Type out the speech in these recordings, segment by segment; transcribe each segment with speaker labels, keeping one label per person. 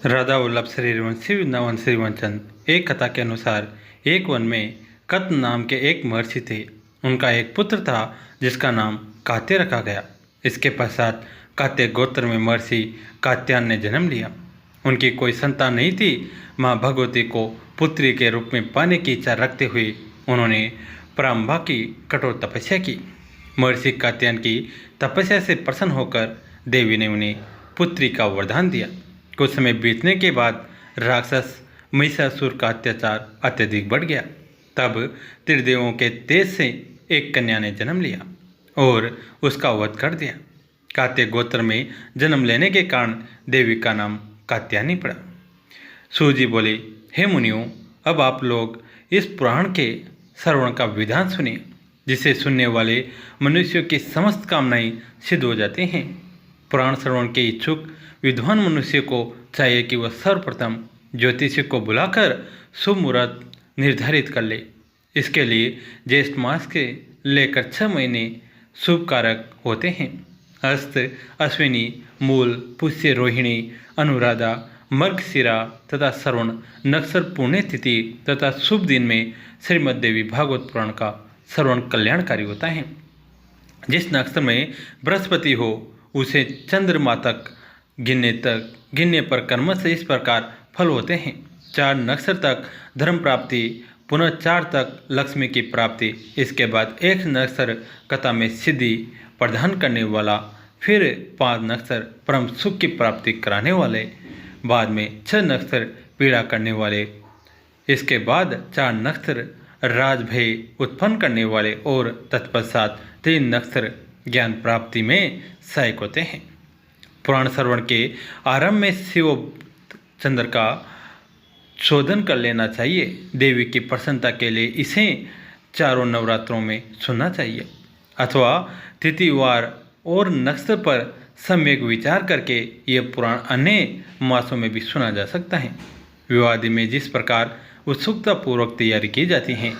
Speaker 1: राधा वल्लभ श्रीवंशी वृंदावन श्रीवंचन। एक कथा के अनुसार एक वन में कत नाम के एक महर्षि थे। उनका एक पुत्र था जिसका नाम कात्य रखा गया। इसके पश्चात कात्य गोत्र में महर्षि कात्यायन ने जन्म लिया। उनकी कोई संतान नहीं थी। माँ भगवती को पुत्री के रूप में पाने की इच्छा रखते हुए उन्होंने प्रारंभा की कठोर तपस्या की। महर्षि कात्यायन की तपस्या से प्रसन्न होकर देवी ने उन्हें पुत्री का वरदान दिया। कुछ समय बीतने के बाद राक्षस महिषासुर का अत्याचार अत्यधिक बढ़ गया। तब त्रिदेवों के तेज से एक कन्या ने जन्म लिया और उसका वध कर दिया। कात्य गोत्र में जन्म लेने के कारण देवी का नाम कात्यायनी पड़ा। सूजी बोले, हे मुनियों, अब आप लोग इस पुराण के श्रवण का विधान सुनिए, जिसे सुनने वाले मनुष्यों की समस्त कामनाएं सिद्ध हो जाती हैं। पुराण श्रवण के इच्छुक विद्वान मनुष्य को चाहिए कि वह सर्वप्रथम ज्योतिषी को बुलाकर शुभ मुहूर्त निर्धारित कर ले। इसके लिए ज्येष्ठ मास के लेकर 6 महीने शुभ कारक होते हैं। अस्त, अश्विनी, मूल, पुष्य, रोहिणी, अनुराधा, मर्गशिरा तथा श्रवण नक्षत्र पुण्य तिथि तथा शुभ दिन में श्रीमद् देवी भागवत पुराण का श्रवण कल्याणकारी होता है। जिस नक्षत्र में बृहस्पति हो उसे चंद्रमा तक गिनने पर कर्म से इस प्रकार फल होते हैं। 4 नक्षत्र तक धर्म प्राप्ति, पुनः 4 तक लक्ष्मी की प्राप्ति, इसके बाद 1 नक्षत्र कथा में सिद्धि प्रदान करने वाला, फिर 5 नक्षत्र परम सुख की प्राप्ति कराने वाले, बाद में 6 नक्षत्र पीड़ा करने वाले, इसके बाद 4 नक्षत्र राजभय उत्पन्न करने वाले और तत्पश्चात 3 नक्षत्र ज्ञान प्राप्ति में सहायक होते हैं। पुराण श्रवण के आरंभ में शिव चंद्र का शोधन कर लेना चाहिए। देवी की प्रसन्नता के लिए इसे चारों नवरात्रों में सुनना चाहिए अथवा तिथिवार और नक्षत्र पर सम्यक विचार करके यह पुराण अन्य मासों में भी सुना जा सकता है। विवाह में जिस प्रकार उत्सुकतापूर्वक तैयारी की जाती है,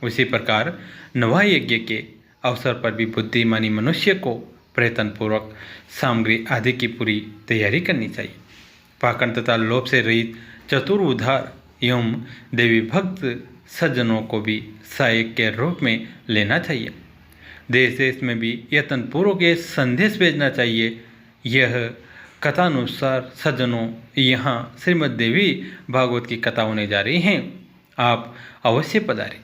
Speaker 1: उसी प्रकार नवा यज्ञ के अवसर पर भी बुद्धिमानी मनुष्य को प्रयत्नपूर्वक सामग्री आदि की पूरी तैयारी करनी चाहिए। पाखंड तथा लोभ से रहित चतुर, उदार एवं देवी भक्त सज्जनों को भी सहायक के रूप में लेना चाहिए। देश देश में भी यत्नपूर्वक ये संदेश भेजना चाहिए। यह कथानुसार सज्जनों, यहाँ श्रीमद् देवी भागवत की कथा होने जा रही हैं, आप अवश्य पधारें।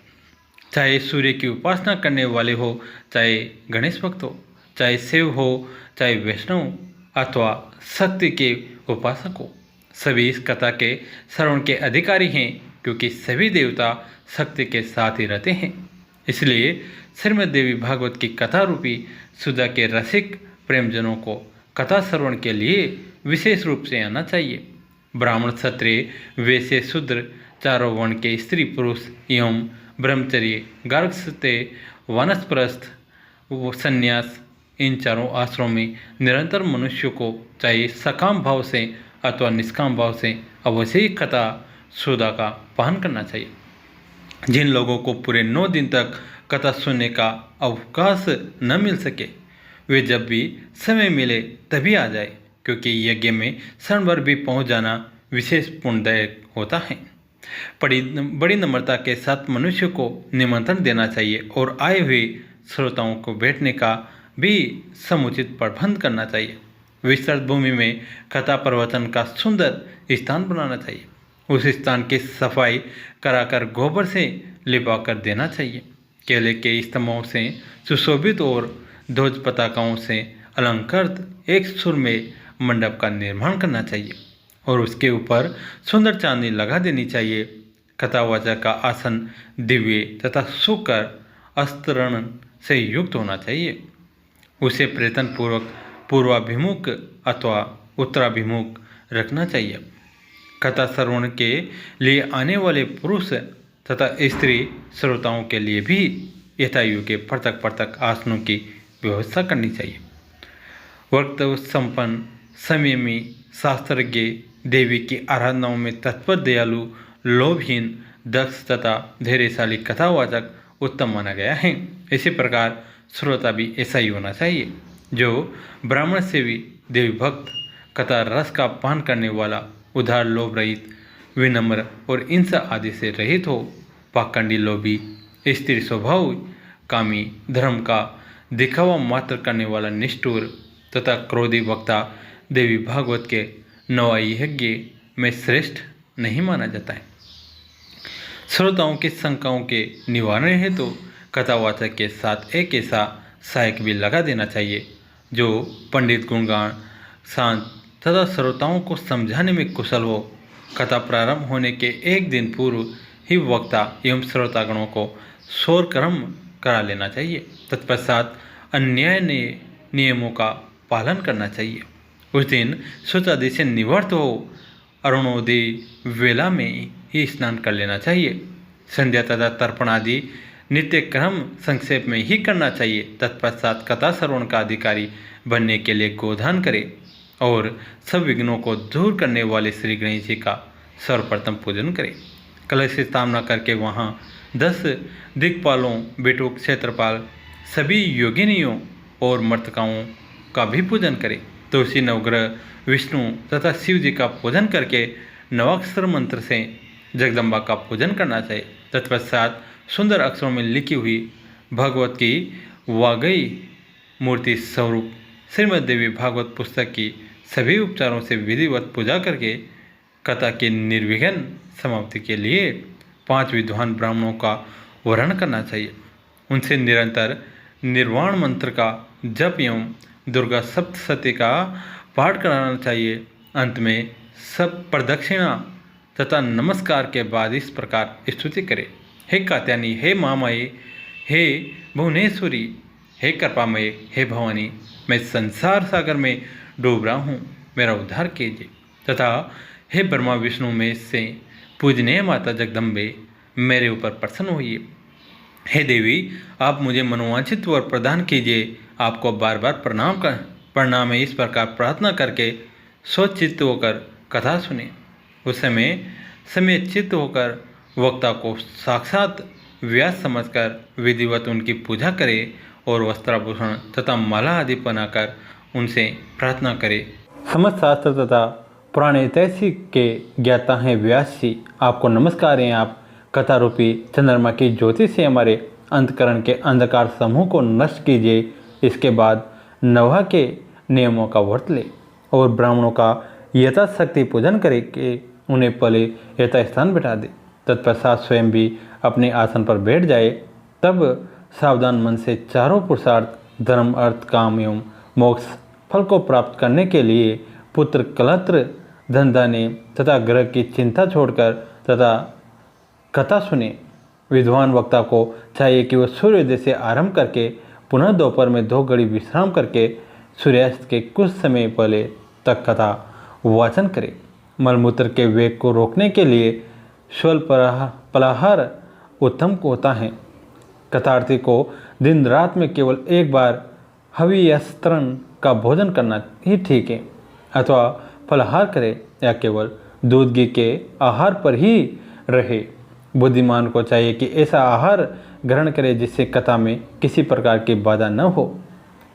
Speaker 1: चाहे सूर्य की उपासना करने वाले हो, चाहे गणेश भक्त हो, चाहे शिव हो, चाहे वैष्णव अथवा शक्ति के उपासक हो, सभी इस कथा के श्रवण के अधिकारी हैं, क्योंकि सभी देवता शक्ति के साथ ही रहते हैं। इसलिए श्रीमद् देवी भागवत की कथा रूपी सुधा के रसिक प्रेमजनों को कथा श्रवण के लिए विशेष रूप से आना चाहिए। ब्राह्मण, क्षत्रिय, वैश्य, शूद्र, चारों वर्ण के स्त्री पुरुष एवं ब्रह्मचर्य, गार्हस्थ्य, वानप्रस्थ, संन्यास, इन चारों आश्रमों में निरंतर मनुष्य को चाहे सकाम भाव से अथवा निष्काम भाव से अवश्य ही कथा सुधा का पान करना चाहिए। जिन लोगों को पूरे 9 दिन तक कथा सुनने का अवकाश न मिल सके, वे जब भी समय मिले तभी आ जाए, क्योंकि यज्ञ में क्षण भर भी पहुँच जाना विशेष पुण्यदायक होता है। बड़ी नम्रता के साथ मनुष्य को निमंत्रण देना चाहिए और आए हुए श्रोताओं को बैठने का भी समुचित प्रबंध करना चाहिए। विस्तृत भूमि में कथा प्रवचन का सुंदर स्थान बनाना चाहिए। उस स्थान की सफाई कराकर गोबर से लिपा कर देना चाहिए। केले के स्तंभों से सुशोभित और ध्वज पताकाओं से अलंकृत एक सुरम्य मंडप का निर्माण करना चाहिए और उसके ऊपर सुंदर चांदनी लगा देनी चाहिए। कथावाचक का आसन दिव्य तथा सुकर अस्तरण से युक्त होना चाहिए। उसे प्रयत्नपूर्वक पूर्वाभिमुख अथवा उत्तराभिमुख रखना चाहिए। कथा श्रवण के लिए आने वाले पुरुष तथा स्त्री श्रोताओं के लिए भी यथायोग्य पृथक पृथक आसनों की व्यवस्था करनी चाहिए। वक्त संपन्न, संयमी, शास्त्रज्ञ, देवी की आराधनाओं में तत्पर, दयालु, लोभहीन, दक्ष तथा धैर्यशाली कथावाचक उत्तम माना गया है। इसी प्रकार श्रोता भी ऐसा ही होना चाहिए, जो ब्राह्मण से भी देवी भक्त, कथा रस का पान करने वाला उधार लोभ रहित, विनम्र और हिंसा आदि से रहित हो। पाखंडी, लोभी, स्त्री स्वभाव, कामी, धर्म का दिखावा मात्र करने वाला निष्ठुर तथा क्रोधी वक्ता देवी भागवत के नवायज्ञ में श्रेष्ठ नहीं माना जाता है। श्रोताओं की शंकाओं के निवारण हेतु कथावाचक के साथ एक ऐसा सहायक भी लगा देना चाहिए जो पंडित, गुणगान, शांत तथा श्रोताओं को समझाने में कुशल हो। कथा प्रारंभ होने के एक दिन पूर्व ही वक्ता एवं श्रोतागणों को शोरकर्म करा लेना चाहिए। तत्पश्चात अन्याय नियमों का पालन करना चाहिए। उस दिन शौचादि से निवृत्त हो अरुणोदय वेला में ही स्नान कर लेना चाहिए। संध्या तथा तर्पण आदि नित्य क्रम संक्षेप में ही करना चाहिए। तत्पश्चात कथा श्रवण का अधिकारी बनने के लिए गोदान करे और सब विघ्नों को दूर करने वाले श्री गणेश जी का सर्वप्रथम पूजन करे। कलश स्थापना करके वहाँ 10 दिक्पालों, बेटुक, क्षेत्रपाल, सभी योगिनियों और मर्तकाओं का भी पूजन करे। तुलसी, नवग्रह, विष्णु तथा शिव जी का पूजन करके नवाक्षर मंत्र से जगदम्बा का पूजन करना चाहिए। तत्पश्चात सुंदर अक्षरों में लिखी हुई भगवत की वागई मूर्ति स्वरूप श्रीमद् देवी भागवत पुस्तक की सभी उपचारों से विधिवत पूजा करके कथा की निर्विघ्न समाप्ति के लिए 5 विद्वान ब्राह्मणों का वर्ण करना चाहिए। उनसे निरंतर निर्वाण मंत्र का जप एवं दुर्गा सप्तशती का पाठ कराना चाहिए। अंत में सब प्रदक्षिणा तथा नमस्कार के बाद इस प्रकार स्तुति करे। हे कात्यायनी, हे महामाये, हे भुवनेश्वरी, हे कृपामय, हे भवानी, मैं संसार सागर में डूब रहा हूँ, मेरा उद्धार कीजिए। तथा हे ब्रह्मा विष्णु में से पूजनीय माता जगदम्बे, मेरे ऊपर प्रसन्न होइए। हे देवी, आप मुझे मनोवांछित वर प्रदान कीजिए। आपको बार बार प्रणाम है इस प्रकार प्रार्थना करके स्वचित्त होकर कथा सुने। उस समय चित्त होकर वक्ता को साक्षात व्यास समझकर विधिवत उनकी पूजा करे और वस्त्राभूषण तथा माला आदि बनाकर उनसे प्रार्थना करे। समस्त शास्त्र तथा पुराण ऐतिहासिक के ज्ञाता हैं व्यास जी, आपको नमस्कार हैं। आप कथा रूपी चंद्रमा की ज्योति से हमारे अंतकरण के अंधकार समूह को नष्ट कीजिए। इसके बाद नवहा के नियमों का व्रत ले और ब्राह्मणों का यथाशक्ति पूजन करके उन्हें पहले यथास्थान बिठा दे। तत्पश्चात स्वयं भी अपने आसन पर बैठ जाए। तब सावधान मन से चारों पुरुषार्थ, धर्म, अर्थ, काम एवं मोक्ष फल को प्राप्त करने के लिए पुत्र, कलत्र, धन धान्य तथा ग्रह की चिंता छोड़कर तथा कथा सुने। विद्वान वक्ता को चाहिए कि वह सूर्योदय से आरंभ करके पुनः दोपहर में 2 घड़ी विश्राम करके सूर्यास्त के कुछ समय पहले तक कथा वाचन करे। मलमूत्र के वेग को रोकने के लिए स्वल्प पलाहार उत्तम होता है। कथार्थी को दिन रात में केवल एक बार हवियस्त्रन का भोजन करना ही ठीक है, अथवा फलाहार करे या केवल दूध घी के आहार पर ही रहे। बुद्धिमान को चाहिए कि ऐसा आहार ग्रहण करे जिससे कथा में किसी प्रकार की बाधा न हो।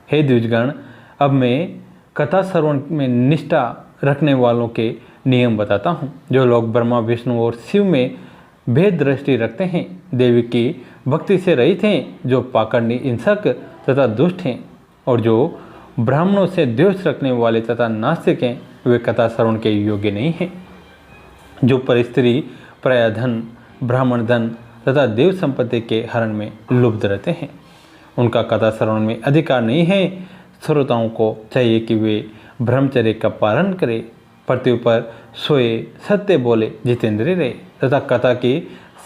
Speaker 1: हे द्विजगण, अब मैं कथा श्रवण में निष्ठा रखने वालों के नियम बताता हूँ। जो लोग ब्रह्मा, विष्णु और शिव में भेद दृष्टि रखते हैं, देवी की भक्ति से रहित हैं, जो पाखंडी, हिंसक तथा दुष्ट हैं और जो ब्राह्मणों से द्वेष रखने वाले तथा नास्तिक हैं, वे कथा श्रवण के योग्य नहीं हैं। जो परस्त्री, प्राय धन, ब्राह्मण धन तथा देव संपत्ति के हरण में लुब्ध रहते हैं, उनका कथा श्रवण में अधिकार नहीं है। श्रोताओं को चाहिए कि वे ब्रह्मचर्य का पालन करें, पृथ्वी पर सोए, सत्य बोले, जितेंद्रिय रहे तथा कथा की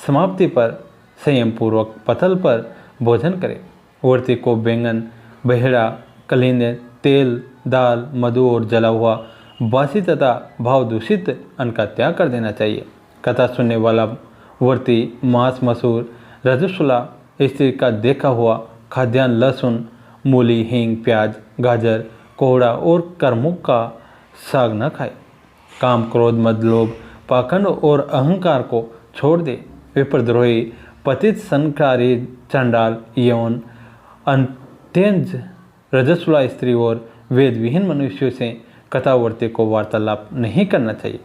Speaker 1: समाप्ति पर संयम पूर्वक पतल पर भोजन करें। व्रती को बैंगन, बहेड़ा, कलिंद, तेल, दाल, मधु और जला हुआ बासी तथा भाव दूषित अन्न का त्याग कर देना चाहिए। कथा सुनने वाला व्रती मांस, मसूर, रजस्वला स्त्री का देखा हुआ खाद्यान्न, लहसुन, मूली, हींग, प्याज, गाजर, कोहड़ा और करमुख का साग न खाए। काम, क्रोध, मद, लोभ, पाखंड और अहंकार को छोड़ दे। विप्रद्रोही, पतित, संकारी, चंडाल, यौन, अत्यंत रजस्वला स्त्री और वेद विहीन मनुष्यों से कथावर्ती को वार्तालाप नहीं करना चाहिए।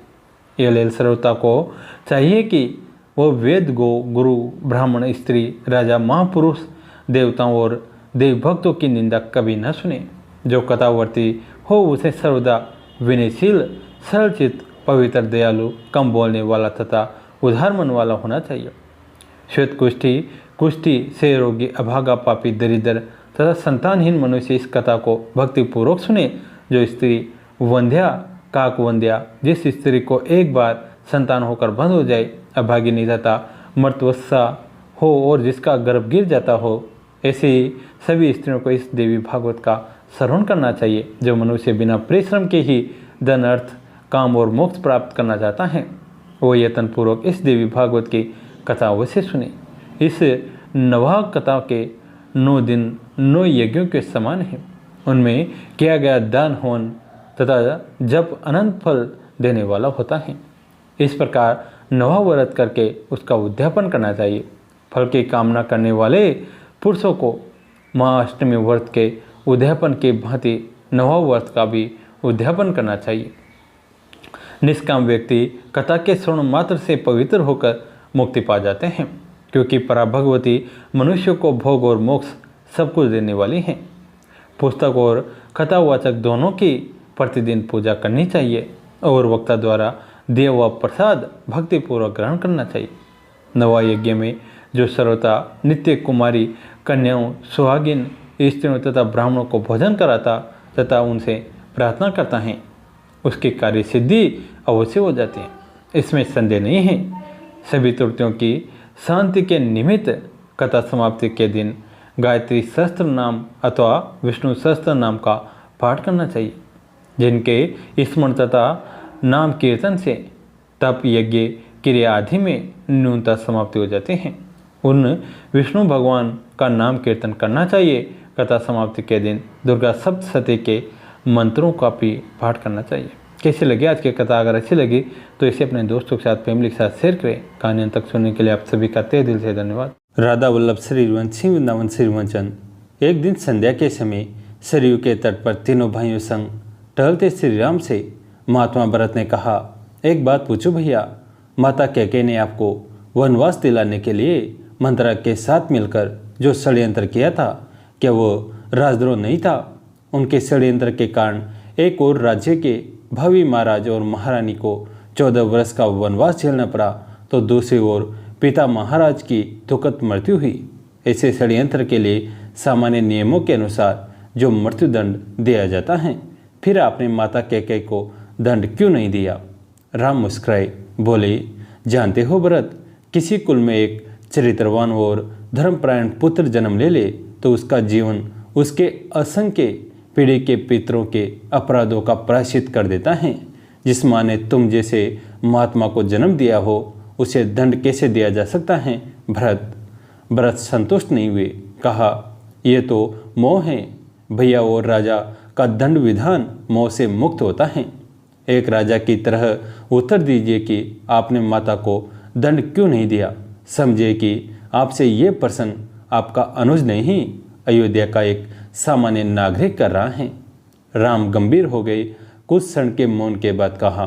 Speaker 1: यह श्रोता को चाहिए कि वो वेद, गो, गुरु, ब्राह्मण, स्त्री, राजा, महापुरुष, देवताओं और देवभक्तों की निंदा कभी न सुने। जो कथावर्ती हो उसे सर्वदा विनयशील, सरलचित्त, पवित्र, दयालु, कम बोलने वाला तथा उदार मन वाला होना चाहिए। श्वेत कुष्ठी, कुष्ठी से रोगी, अभागा, पापी, दरिद्र तथा संतानहीन मनुष्य इस कथा को भक्तिपूर्वक सुने। जो स्त्री वंध्या, काकवंध्या, जिस स्त्री को एक बार संतान होकर बंद हो जाए, अभागिनी तथा मर्तवस्सा हो और जिसका गर्भ गिर जाता हो, ऐसी सभी स्त्रियों को इस देवी भागवत का श्रवण करना चाहिए। जो मनुष्य बिना परिश्रम के ही धन, अर्थ, काम और मोक्ष प्राप्त करना चाहता है, वो यत्नपूर्वक इस देवी भागवत की कथा अवश्य सुने। इस नवा कथा के 9 दिन 9 यज्ञों के समान है। उनमें किया गया दान, होम तथा जप अनंत फल देने वाला होता है। इस प्रकार नवा व्रत करके उसका उद्यापन करना चाहिए। फल की कामना करने वाले पुरुषों को महाअष्टमी व्रत के उद्यापन के भांति नवा व्रत का भी उद्यापन करना चाहिए। निष्काम व्यक्ति कथा के श्रवण मात्र से पवित्र होकर मुक्ति पा जाते हैं, क्योंकि पराभगवती मनुष्य को भोग और मोक्ष सब कुछ देने वाली हैं। पुस्तक और कथावाचक दोनों की प्रतिदिन पूजा करनी चाहिए और वक्ता द्वारा दिया हुआ प्रसाद भक्तिपूर्वक ग्रहण करना चाहिए। नवा यज्ञ में जो श्रोता नित्य कुमारी, कन्याओं, सुहागिन स्त्रियों तथा ब्राह्मणों को भोजन कराता तथा उनसे प्रार्थना करता है, उसकी कार्य सिद्धि अवश्य हो जाती है, इसमें संदेह नहीं है। सभी त्रुटियों की शांति के निमित्त कथा समाप्ति के दिन गायत्री सहस्त्र नाम अथवा विष्णु सहस्त्र नाम का पाठ करना चाहिए, जिनके स्मरण तथा नाम कीर्तन से तप, यज्ञ, क्रिया आदि में न्यूनता समाप्ति हो जाते हैं। उन विष्णु भगवान का नाम कीर्तन करना चाहिए। कथा समाप्ति के दिन दुर्गा सप्तशती के मंत्रों का भी पाठ करना चाहिए। कैसी लगी आज की कथा? अगर अच्छी लगी तो इसे अपने दोस्तों के साथ, फैमिली के साथ शेयर करें। कहानी अंत तक सुनने के लिए आप सभी का तहे दिल से धन्यवाद। राधा वल्लभ श्री रघुवंशी वृंदावन श्री रघुवंशचंद। एक दिन संध्या के समय सरयू के तट पर तीनों भाइयों संग टहलते श्री राम से महात्मा भरत ने कहा, एक बात पूछो भैया, माता कैकेयी ने आपको वनवास दिलाने के लिए मंत्रा के साथ मिलकर जो षड्यंत्र किया था, क्या वो राजद्रोह नहीं था? उनके षड्यंत्र के कारण एक और राज्य के भावी महाराज और महारानी को 14 वर्ष का वनवास झेलना पड़ा, तो दूसरी ओर पिता महाराज की दुखद मृत्यु हुई। ऐसे षड्यंत्र के लिए सामान्य नियमों के अनुसार जो मृत्युदंड दिया जाता है, फिर आपने माता कैकेयी को दंड क्यों नहीं दिया? राम मुस्कुराए, बोले, जानते हो भरत, किसी कुल में एक चरित्रवान और धर्मपरायण पुत्र जन्म ले ले तो उसका जीवन उसके असंख्य पीढ़ी के पितरों के अपराधों का प्रायश्चित कर देता है। जिस माँ ने तुम जैसे महात्मा को जन्म दिया हो, उसे दंड कैसे दिया जा सकता है? भरत संतुष्ट नहीं हुए, कहा, यह तो मोह है भैया, और राजा का दंड विधान मोह से मुक्त होता है। एक राजा की तरह उत्तर दीजिए कि आपने माता को दंड क्यों नहीं दिया। समझे कि आपसे ये प्रश्न आपका अनुज नहीं, अयोध्या का एक सामान्य नागरिक कर रहा है। राम गंभीर हो गए। कुछ क्षण के मौन के बाद कहा,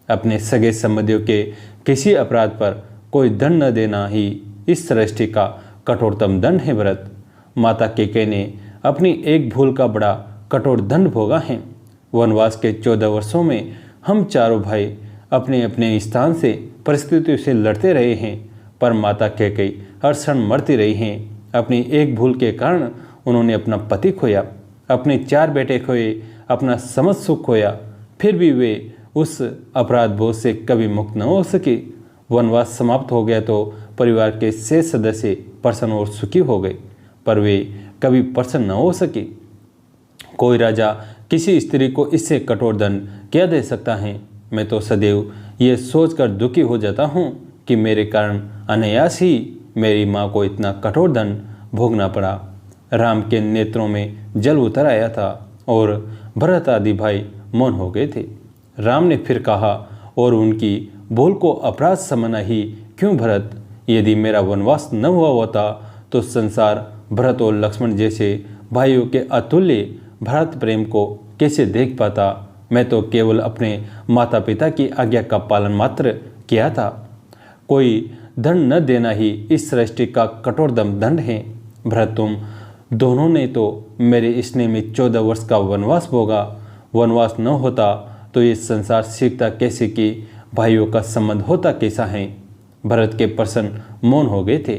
Speaker 1: अपने सगे संबंधियों के किसी अपराध पर कोई दंड न देना ही इस सृष्टि का कठोरतम दंड है भरत। माता कैकेयी ने अपनी एक भूल का बड़ा कठोर दंड भोगा है। वनवास के 14 वर्षों में हम चारों भाई अपने अपने स्थान से परिस्थितियों से लड़ते रहे हैं, पर माता कैकेयी हर क्षण मरती रही हैं। अपनी एक भूल के कारण उन्होंने अपना पति खोया, अपने 4 बेटे खोए, अपना समस्त सुख खोया, फिर भी वे उस अपराध बोझ से कभी मुक्त न हो सके। वनवास समाप्त हो गया तो परिवार के शेष सदस्य प्रसन्न और सुखी हो गए, पर वे कभी प्रसन्न न हो सके। कोई राजा किसी स्त्री को इससे कठोर दंड क्या दे सकता है? मैं तो सदैव ये सोचकर दुखी हो जाता हूँ कि मेरे कारण अनायास ही मेरी माँ को इतना कठोर दंड भोगना पड़ा। राम के नेत्रों में जल उतर आया था और भरत आदि भाई मौन हो गए थे। राम ने फिर कहा, और उनकी भूल को अपराध समझना ही क्यों भरत? यदि मेरा वनवास न हुआ होता तो संसार भरत और लक्ष्मण जैसे भाइयों के अतुल्य भरत प्रेम को कैसे देख पाता?
Speaker 2: मैं तो केवल अपने माता पिता की आज्ञा का पालन मात्र किया था। कोई दंड न देना ही इस सृष्टि का कठोरतम दंड है। भरत, तुम दोनों ने तो मेरे स्नेह में 14 वर्ष का वनवास भोगा। वनवास न होता तो ये संसार सीखता कैसे कि भाइयों का संबंध होता कैसा है। भरत के प्रसन्न मौन हो गए थे।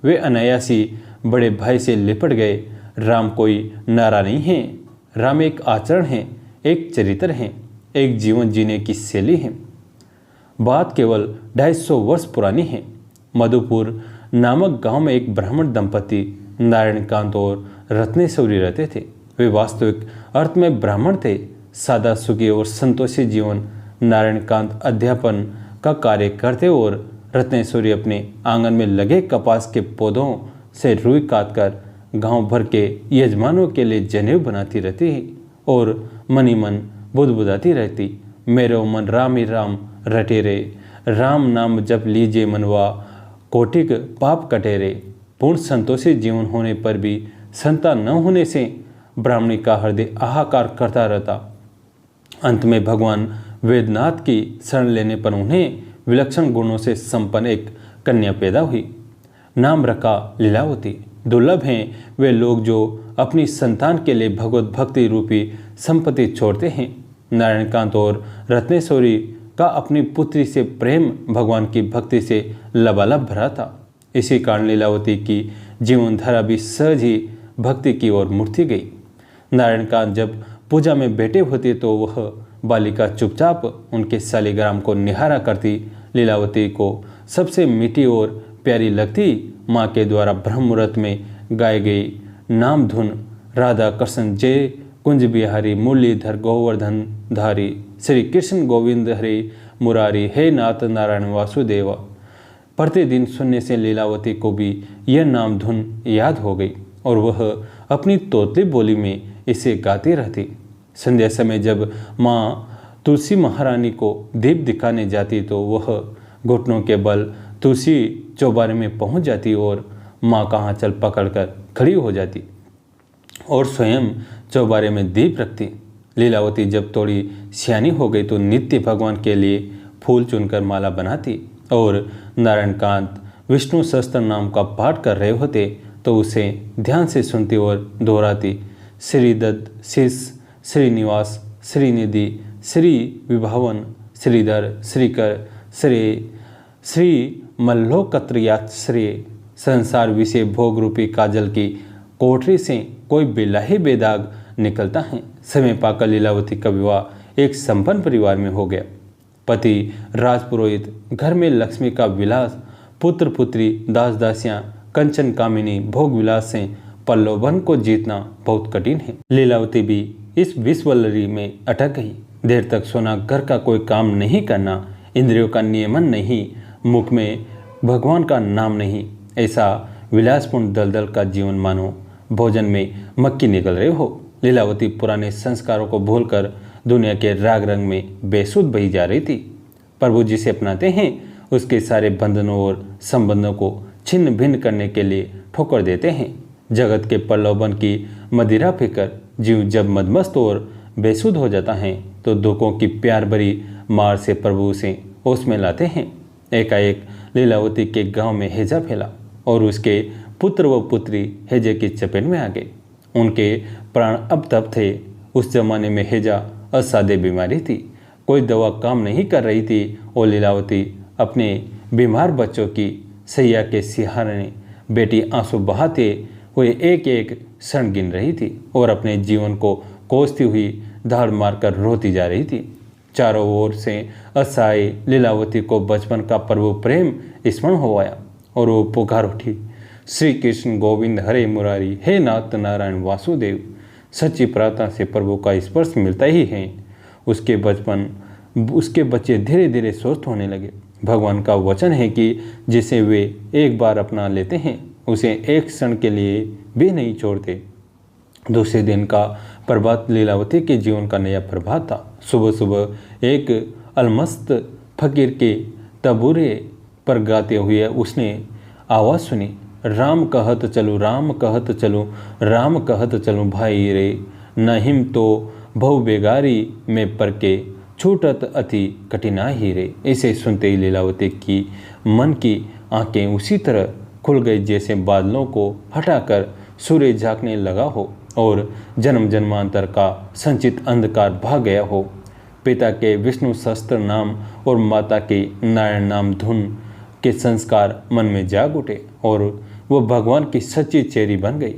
Speaker 2: वे अनायासी बड़े भाई से लिपट गए। राम कोई नारा नहीं है। राम एक आचरण है, एक चरित्र है, एक जीवन जीने की शैली है। बात केवल 250 वर्ष पुरानी है। मधुपुर नामक गांव में एक ब्राह्मण दंपति नारायणकांत और रत्नेश्वरी रहते थे। वे वास्तविक अर्थ में ब्राह्मण थे। सादा, सुखी और संतोषी जीवन। नारायणकांत अध्यापन का कार्य करते और रत्नेश्वरी अपने आंगन में लगे कपास के पौधों से रुई काटकर गांव भर के यजमानों के लिए जनेऊ बनाती रहती और मनी मन बुदबुदाती रहती। मेरो मन राम ही राम रटे रे, राम नाम जप लीजिए मनवा, कोटिक पाप कटे रे। पूर्ण संतोषी जीवन होने पर भी संतान न होने से ब्राह्मणी का हृदय हाहाकार करता रहता। अंत में भगवान वेदनाथ की शरण लेने पर उन्हें विलक्षण गुणों से संपन्न एक कन्या पैदा हुई। नाम रखा लीलावती। दुर्लभ हैं वे लोग जो अपनी संतान के लिए भगवत भक्ति रूपी संपत्ति छोड़ते हैं। नारायणकांत और रत्नेश्वरी का अपनी पुत्री से प्रेम भगवान की भक्ति से लबालब भरा था। इसी कारण लीलावती की जीवन धारा भी सहज ही भक्ति की ओर मुड़ती गई। नारायणकांत जब पूजा में बैठे होते तो वह बालिका चुपचाप उनके शालिग्राम को निहारा करती। लीलावती को सबसे मीठी और प्यारी लगती माँ के द्वारा ब्रह्म मुहूर्त में गाई गई नाम धुन, राधा कृष्ण जय कुंज बिहारी मुरलीधर गोवर्धन धारी, श्री कृष्ण गोविंद हरे मुरारी, हे नाथ नारायण वासुदेव। प्रतिदिन सुनने से लीलावती को भी यह नाम धुन याद हो गई और वह अपनी तोतली बोली में इसे गाती रहती। संध्या समय जब माँ तुलसी महारानी को दीप दिखाने जाती तो वह घुटनों के बल तुलसी चौबारे में पहुंच जाती और माँ का आंचल पकड़कर खड़ी हो जाती और स्वयं चौबारे में दीप रखती। लीलावती जब थोड़ी सियानी हो गई तो नित्य भगवान के लिए फूल चुनकर माला बनाती और नारायणकांत विष्णु सहस्त्र नाम का पाठ कर रहे होते तो उसे ध्यान से सुनती और दोहराती। श्रीदत्त, शीश, श्रीनिवास, श्रीनिधि, श्री विभावन, श्रीधर, श्रीकर, श्री मल्लोकत्रियात श्रेय। संसार विषय भोग रूपी काजल की कोठरी से कोई बिलाही बेदाग निकलता है। समय पाकर लीलावती का विवाह एक संपन्न परिवार में हो गया। पति राजपुरोहित, घर में लक्ष्मी का विलास, पुत्र पुत्री, दास दासियां, कंचन कामिनी, भोग विलास से प्रलोभन को जीतना बहुत कठिन है। लीलावती भी इस विश्वलरी में अटक गई। देर तक सोना, घर का कोई काम नहीं करना, इंद्रियों का नियमन नहीं, मुख में भगवान का नाम नहीं, ऐसा विलासपूर्ण दलदल का जीवन मानो भोजन में मक्खी निकल रहे हो। लीलावती पुराने संस्कारों को भूलकर दुनिया के राग रंग में बेसुध बही जा रही थी। प्रभु जिसे अपनाते हैं उसके सारे बंधनों और संबंधों को छिन्न भिन्न करने के लिए ठोकर देते हैं। जगत के प्रलोभन की मदिरा पीकर जीव जब मदमस्त और बेसुध हो जाता है तो दुखों की प्यार भरी मार से प्रभु से होश में लाते हैं। एकाएक लीलावती के गांव में हैजा फैला और उसके पुत्र व पुत्री हैजे की चपेट में आ गए। उनके प्राण अब तब थे। उस जमाने में हैजा असाध्य बीमारी थी, कोई दवा काम नहीं कर रही थी और लीलावती अपने बीमार बच्चों की सैया के सिहारने बेटी आंसू बहाते हुए एक एक क्षण गिन रही थी और अपने जीवन को कोसती हुई धाड़ मारकर रोती जा रही थी। चारों ओर से असहाय लीलावती को बचपन का प्रभु प्रेम स्मरण हो आया और वो पुकार उठी, श्री कृष्ण गोविंद हरे मुरारी, हे नाथ नारायण वासुदेव। सच्ची प्रार्थना से प्रभु का स्पर्श मिलता ही है। उसके बच्चे धीरे धीरे स्वस्थ होने लगे। भगवान का वचन है कि जिसे वे एक बार अपना लेते हैं उसे एक क्षण के लिए भी नहीं छोड़ते। दूसरे दिन का प्रभात लीलावती के जीवन का नया प्रभात था। सुबह सुबह एक अलमस्त फकीर के तबूरे पर गाते हुए उसने आवाज़ सुनी, राम कहत चलूँ, राम कहत चलूँ, राम कहत चलूँ भाई रे, नहिम तो बहु बेगारी में पर के छूटत अति कठिनाई ही रे। इसे सुनते ही लीलावती की मन की आंखें उसी तरह खुल गई जैसे बादलों को हटाकर सूर्य झांकने लगा हो और जन्म जन्मांतर का संचित अंधकार भाग गया हो। पिता के विष्णु सहस्त्र नाम और माता के नारायण नाम धुन के संस्कार मन में जाग उठे और वो भगवान की सच्ची चेरी बन गई।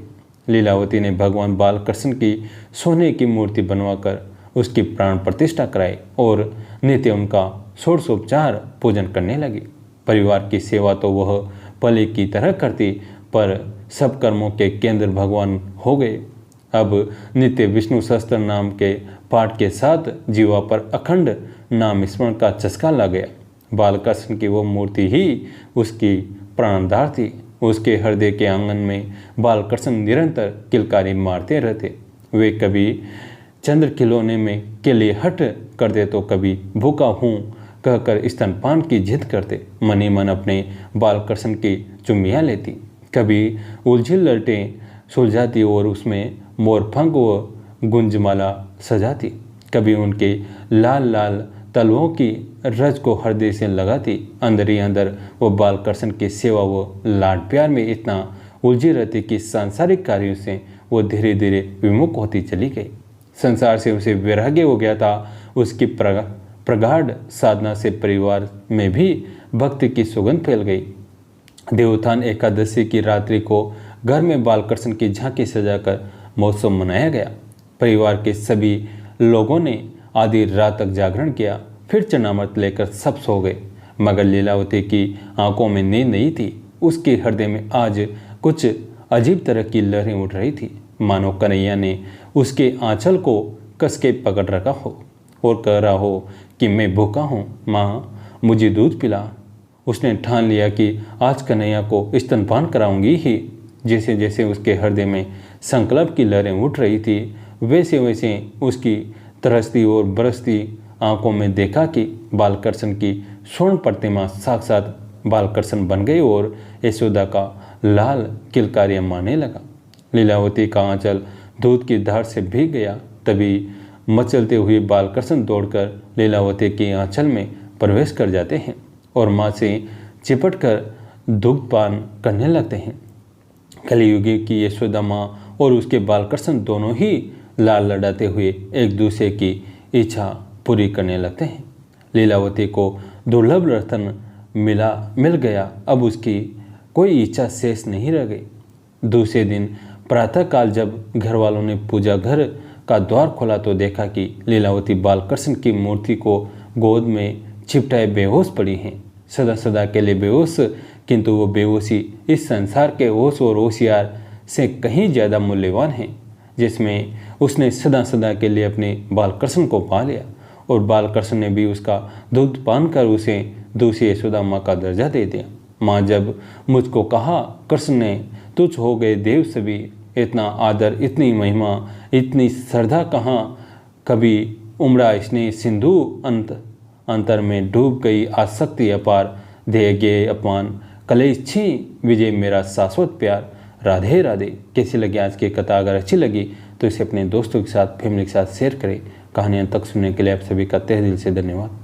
Speaker 2: लीलावती ने भगवान बालकृष्ण की सोने की मूर्ति बनवाकर उसकी प्राण प्रतिष्ठा कराई और नित्य उनका षोडशोपचार पूजन करने लगी। परिवार की सेवा तो वह पले की तरह करती, पर सब कर्मों के केंद्र भगवान हो गए। अब नित्य विष्णु सहस्त्र नाम के पाठ के साथ जीवा पर अखंड नाम स्मरण का चस्का लग गया। बालकृष्ण की वो मूर्ति ही उसकी प्राणधार थी। उसके हृदय के आंगन में बालकृष्ण निरंतर किलकारी मारते रहते। वे कभी चंद्र खिलौने में के लिए हट करते तो कभी भूखा हूँ कहकर स्तनपान की जिद करते। मन ही मन अपने बालकृष्ण की चुम्मियाँ लेती। कभी उलझी ललटें सुलझाती और उसमें मोरपंख व गुंजमाला सजाती। कभी उनके लाल लाल तलवों की रज को हृदय से लगाती। अंदर ही अंदर वो बालकृष्ण की सेवा व लाड प्यार में इतना उलझी रहती कि सांसारिक कार्यों से वो धीरे धीरे विमुख होती चली गई। संसार से उसे वैराग्य हो गया था। उसकी प्रगाढ़ साधना से परिवार में भी भक्ति की सुगंध फैल गई। देवोत्थान एकादशी की रात्रि को घर में बालकृष्ण की झांकी सजाकर महोत्सव मनाया गया। परिवार के सभी लोगों ने आधी रात तक जागरण किया। फिर चरणामृत लेकर सब सो गए, मगर लीलावती की आंखों में नींद नहीं थी। उसके हृदय में आज कुछ अजीब तरह की लहरें उठ रही थी, मानो कन्हैया ने उसके आंचल को कस के पकड़ रखा हो और कह रहा हो कि मैं भूखा हूँ, माँ मुझे दूध पिला। उसने ठान लिया कि आज कन्हैया को स्तनपान कराऊंगी ही। जैसे जैसे उसके हृदय में संकल्प की लहरें उठ रही थी, वैसे वैसे उसकी तरसती और बरसती आंखों में देखा कि बालकृष्ण की स्वर्ण प्रतिमा साक्षात बालकृष्ण बन गई और यशोदा का लाल किलकारियाँ मारने लगा। लीलावती का आंचल दूध की धार से भीग गया। तभी मचलते हुए बालकृष्ण दौड़कर लीलावती के आंचल में प्रवेश कर जाते हैं और माँ से चिपट कर दुग्धपान करने लगते हैं। कलियुगी की यशोदा माँ और उसके बालकृष्ण दोनों ही लाल लड़ाते हुए एक दूसरे की इच्छा पूरी करने लगते हैं। लीलावती को दुर्लभ रतन मिल गया। अब उसकी कोई इच्छा शेष नहीं रह गई। दूसरे दिन प्रातःकाल जब घर वालों ने पूजा घर का द्वार खोला तो देखा कि लीलावती बालकृष्ण की मूर्ति को गोद में छिपटाए बेहोश पड़ी हैं। सदा सदा के लिए बेहोश, किंतु वो बेहोशी इस संसार के होश और होशियार से कहीं ज़्यादा मूल्यवान है, जिसमें उसने सदा सदा के लिए अपने बालकृष्ण को पा लिया और बालकृष्ण ने भी उसका दूध पान कर उसे दूसरी यशोदा माँ का दर्जा दे दिया। माँ जब मुझको कहा कृष्ण ने तुझ हो गए देव सभी, इतना आदर, इतनी महिमा, इतनी श्रद्धा कहाँ कभी उमड़ा स्नेह सिंधु अंतर में डूब गई आसक्ति अपार, देह गे अपमान कलेश छी विजय मेरा शाश्वत प्यार। राधे राधे। कैसी लगी आज की कथा? अगर अच्छी लगी तो इसे अपने दोस्तों के साथ, फैमिली के साथ शेयर करें। कहानी अंत तक सुनने के लिए आप सभी का तहे दिल से धन्यवाद।